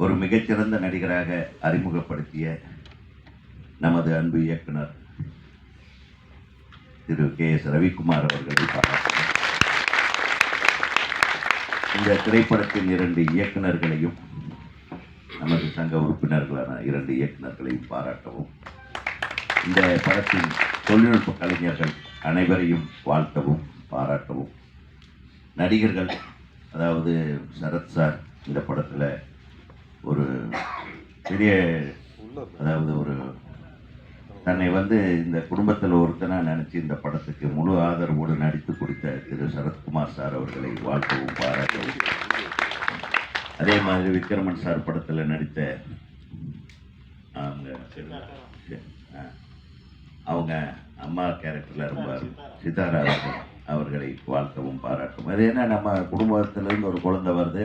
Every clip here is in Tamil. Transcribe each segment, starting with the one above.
ஒரு மிகச்சிறந்த நடிகராக அறிமுகப்படுத்திய நமது அன்பு இயக்குனர் திரு KS ரவிக்குமார் அவர்களை பாராட்டுகிறேன். இந்த திரைப்படத்தின் 2 இயக்குநர்களையும் நமது சங்க உறுப்பினர்களான 2 இயக்குநர்களையும் பாராட்டவும், இந்த படத்தின் தொழில்நுட்ப கலைஞர்கள் அனைவரையும் வாழ்த்தவும் பாராட்டவும், நடிகர்கள் அதாவது சரத் சார் இந்த படத்தில் ஒரு பெரிய அதாவது ஒரு தன்னை இந்த குடும்பத்தில் ஒருத்தனாக நினச்சி இந்த படத்துக்கு முழு ஆதரவோடு நடித்து கொடுத்த திரு சரத்குமார் சார் அவர்களை வாழ்த்தவும் பாராட்டவும், அதே மாதிரி விக்ரமன் சார் படத்தில் நடித்த அவங்க அம்மா கேரக்டரில் ரொம்ப சிதாரா அவர்களை வாழ்த்தவும் பாராட்டும். அது என்ன, நம்ம குடும்பத்திலேருந்து ஒரு குழந்தை வருது,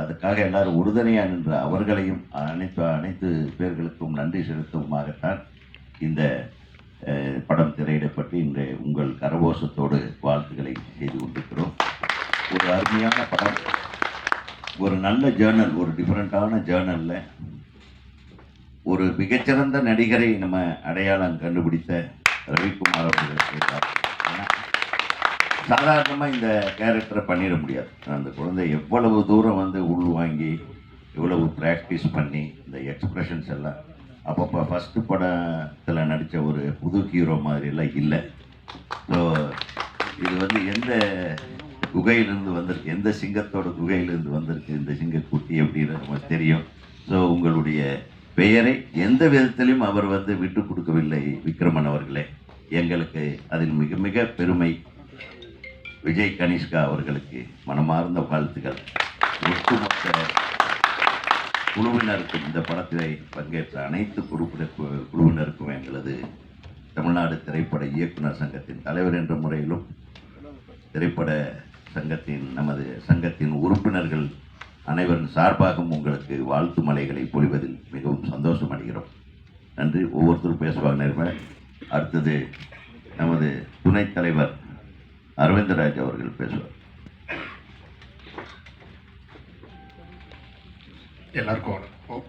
அதுக்காக எல்லாரும் உறுதுணையாக நின்ற அவர்களையும் அனைத்து பேர்களுக்கும் நன்றி செலுத்தவுமாகத்தான் இந்த படம் திரையிடப்பட்டு இன்று உங்கள் கரகோஷத்தோடு வாழ்த்துக்களை செய்து கொண்டிருக்கிறோம். ஒரு அருமையான படம், ஒரு நல்ல ஜேர்னல், ஒரு டிஃப்ரெண்ட்டான ஜேர்னலில் ஒரு மிகச்சிறந்த நடிகரை நம்ம அடையாளம் கண்டுபிடித்த ரவிக்குமார் அவர்கள் சாதாரணமாக இந்த கேரக்டரை பண்ணிட முடியாது. அந்த குழந்தை எவ்வளவு தூரம் உள்வாங்கி எவ்வளவு ப்ராக்டிஸ் பண்ணி இந்த எக்ஸ்ப்ரெஷன்ஸ் எல்லாம் அப்பப்போ ஃபஸ்ட்டு படத்தில் நடித்த ஒரு புது ஹீரோ மாதிரிலாம் இல்லை. ஸோ இது எந்த குகையிலிருந்து வந்திருக்கு, எந்த சிங்கத்தோட குகையிலிருந்து வந்திருக்கு இந்த சிங்கக்குட்டி அப்படின்றது நமக்கு தெரியும். ஸோ உங்களுடைய பெயரை எந்த விதத்திலையும் அவர் விட்டு கொடுக்கவில்லை விக்ரமன் அவர்களே. எங்களுக்கு அதில் மிக மிக பெருமை. விஜய் கனிஷ்கா அவர்களுக்கு மனமார்ந்த வாழ்த்துக்கள். ஒட்டுமொத்த குழுவினருக்கும், இந்த படத்திலே பங்கேற்ற அனைத்து குழுவினருக்கும் எங்களது தமிழ்நாடு திரைப்பட இயக்குனர் சங்கத்தின் தலைவர் என்ற முறையிலும் திரைப்பட சங்கத்தின் நமது சங்கத்தின் உறுப்பினர்கள் அனைவரின் சார்பாகவும் உங்களுக்கு வாழ்த்து மலைகளை பொழிவதில் மிகவும் சந்தோஷம் அடைகிறோம். நன்றி. ஒவ்வொருத்தரும் பேசுவாங்க நேர்மை. அடுத்தது நமது துணைத் தலைவர் அரவிந்தராஜ் அவர்கள் பேசுவார். எல்லாருக்கும் வணக்கம்.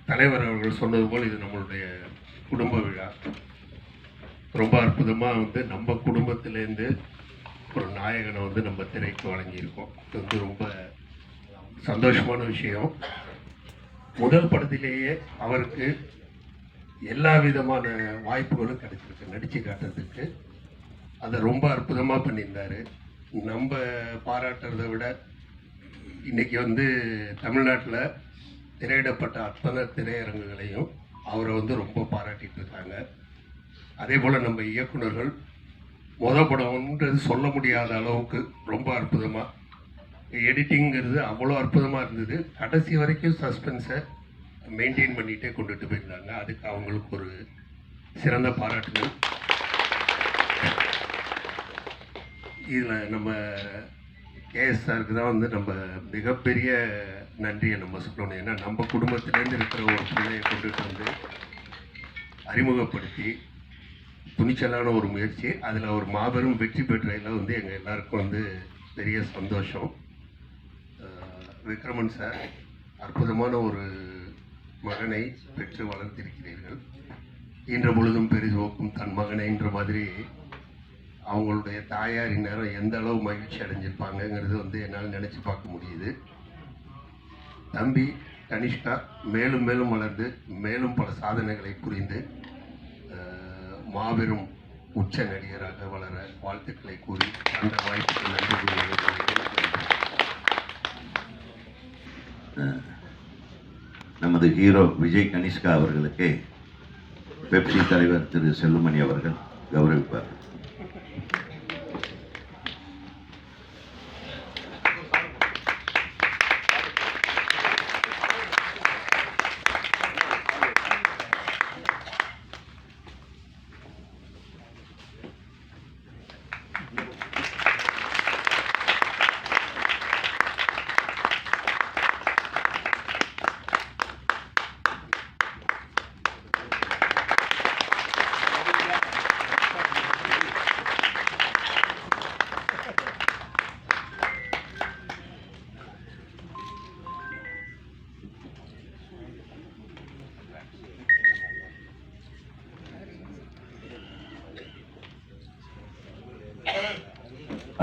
தலைவர் அவர்கள் சொன்னது போல் இது நம்மளுடைய குடும்ப விழா. ரொம்ப அற்புதமாக நம்ம குடும்பத்திலேருந்து ஒரு நாயகனை நம்ம திரைக்கு வழங்கியிருக்கோம். இது ரொம்ப சந்தோஷமான விஷயம். முதல் படத்திலேயே அவருக்கு எல்லா விதமான வாய்ப்புகளும் கிடைச்சிருக்கு நடித்து காட்டுறதுக்கு. அதை ரொம்ப அற்புதமாக பண்ணியிருந்தார். நம்ம பாராட்டுறதை விட இன்றைக்கி தமிழ்நாட்டில் திரையிடப்பட்ட அத்தனை திரையரங்குகளையும் அவரை ரொம்ப பாராட்டிகிட்டு இருக்காங்க. அதே போல் நம்ம இயக்குநர்கள் படம்ன்றது சொல்ல முடியாத அளவுக்கு ரொம்ப அற்புதமாக எடிட்டிங்கிறது அவ்வளோ அற்புதமாக இருந்தது. கடைசி வரைக்கும் சஸ்பென்ஸை மெயின்டைன் பண்ணிகிட்டே கொண்டுட்டு போயிருந்தாங்க. அதுக்கு அவங்களுக்கு ஒரு சிறந்த பாராட்டுகள். இதில் நம்ம KS சாருக்கு தான் நம்ம மிகப்பெரிய நன்றியை நம்ம சொல்லணும். ஏன்னா நம்ம குடும்பத்திலேருந்து இருக்கிற ஒரு பிள்ளையை கொண்டுட்டு அறிமுகப்படுத்தி துணிச்சலான ஒரு முயற்சி, அதில் ஒரு மாபெரும் வெற்றி பெற்றதில் எங்கள் எல்லாருக்கும் பெரிய சந்தோஷம். விக்ரமன் சார் அற்புதமான ஒரு மகனை பெற்று வளர்த்திருக்கிறீர்கள். இன்ற பொழுதும் பெரிதுவோக்கும் தன் மகனைன்ற மாதிரி அவங்களுடைய தாயார் இந்நேரம் எந்த அளவு மகிழ்ச்சி அடைஞ்சிருப்பாங்கங்கிறது என்னால் நினச்சி பார்க்க முடியுது. தம்பி கனிஷ்கா மேலும் மேலும் வளர்ந்து மேலும் பல சாதனைகளை புரிந்து மாபெரும் உச்ச நடிகராக வளர வாழ்த்துக்களை கூறி அந்த வாய்ப்புக்கு நன்றி கூறுகிறேன். நமது ஹீரோ விஜய் கனிஷ்கா அவர்களுக்கு பெப்சி தலைவர் திரு செல்லுமணி அவர்கள் கௌரவிப்பார்.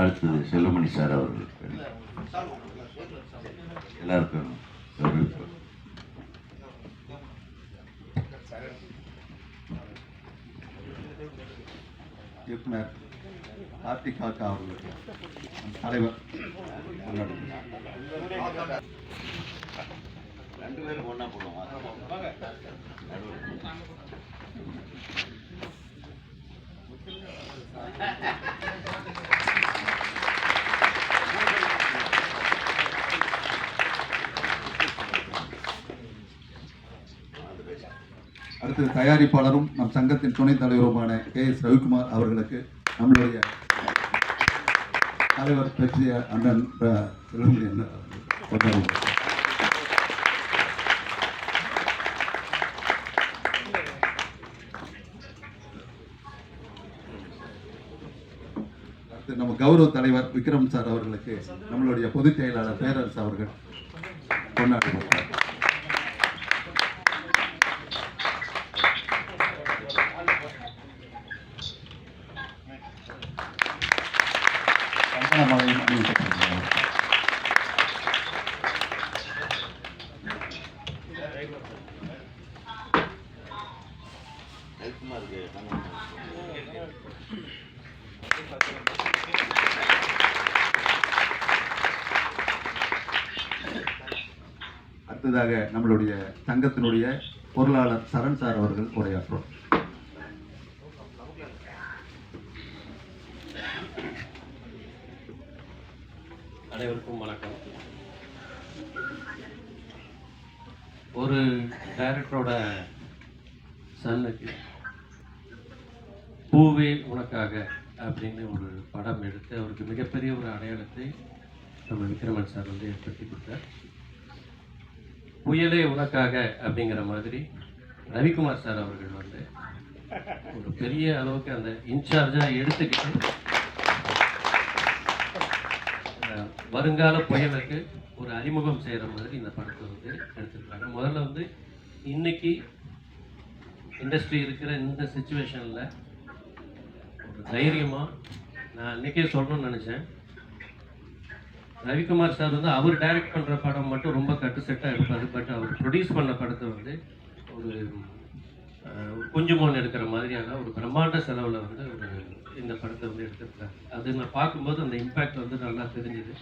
அடுத்தது செல்வமணி சார் அவர்கள் எல்லாருக்கும் ஒரு இயக்குனர் கார்த்திக் காக்கா அவர்களுக்கு தலைவர் ரெண்டு பேரும் ஒன்றா போடுவோம். அடுத்தது தயாரிப்பாளரும் நம் சங்கத்தின் துணைத் தலைவருமான KS ரவிக்குமார் அவர்களுக்கு நம்மளுடைய தலைவர் பற்றிய அண்ணன் செல்வமணி அண்ணன் கொண்டாடுவோம். அடுத்து நம்ம கௌரவ தலைவர் விக்ரம் சார் அவர்களுக்கு நம்மளுடைய பொதுச் செயலாளர் பேரரசு அவர்கள் கொண்டாடுவோம். கம்பனமலையும் அணிவிக்கப்படுகிறார். அடுத்ததாக நம்மளுடைய சங்கத்தினுடைய பொருளாளர் சரண் சார் அவர்கள் உரையாற்றுவார். அனைவருக்கும் வணக்கம். ஒரு டைரக்டரோட சன்னுக்கு பூவே உனக்காக அப்படின்னு ஒரு படம் எடுத்து அவருக்கு மிகப்பெரிய ஒரு அடையாளத்தை நம்ம விக்ரமன் சார் வந்து ஏற்படுத்தி கொடுத்தார். புயலே உனக்காக அப்படிங்கிற மாதிரி ரவிக்குமார் சார் அவர்கள் வந்து ஒரு பெரிய அளவுக்கு அந்த இன்சார்ஜாக எடுத்துக்கிட்டு வருங்கால புயலுக்கு ஒரு அறிமுகம் செய்கிற மாதிரி இந்த படத்தை வந்து எடுத்திருக்காங்க. முதல்ல வந்து இன்னைக்கு இண்டஸ்ட்ரி இருக்கிற இந்த சுச்சுவேஷனில் ஒரு தைரியமாக நான் அன்றைக்கே சொல்லணும்னு நினச்சேன். ரவிக்குமார் சார் வந்து அவர் டைரக்ட் பண்ணுற படம் மட்டும் ரொம்ப கட்டுசெட்டாக எடுப்பார். பட் அவர் ப்ரொடியூஸ் பண்ண படத்தை வந்து ஒரு குஞ்சுமோன் எடுக்கிற மாதிரியான ஒரு பிரம்மாண்ட செலவில் வந்து ஒரு இந்த படத்தை வந்து எடுத்திருக்காங்க. அது நான் பார்க்கும்போது அந்த இம்பேக்ட் வந்து நல்லா தெரிஞ்சுது.